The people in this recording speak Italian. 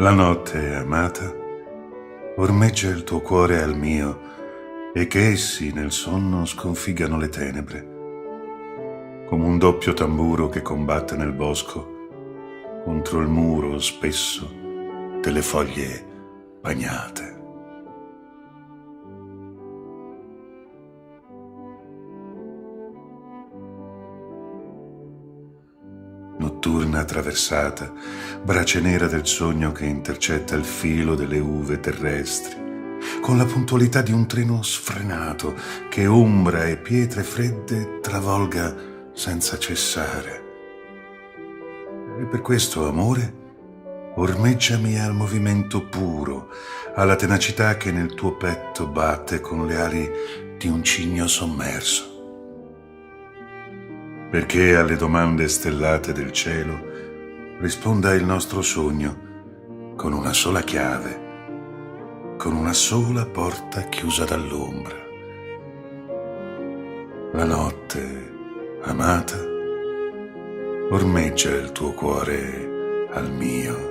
La notte, amata, ormeggia il tuo cuore al mio e che essi nel sonno sconfiggano le tenebre, come un doppio tamburo che combatte nel bosco contro il muro spesso delle foglie bagnate. Notturna traversata, brace nera del sogno che intercetta il filo delle uve terrestri, con la puntualità di un treno sfrenato che ombra e pietre fredde travolga senza cessare. E per questo, amore, ormeggiami al movimento puro, alla tenacità che nel tuo petto batte con le ali di un cigno sommerso. Perché alle domande stellate del cielo risponda il nostro sogno con una sola chiave, con una sola porta chiusa dall'ombra. La notte, amata, ormeggia il tuo cuore al mio.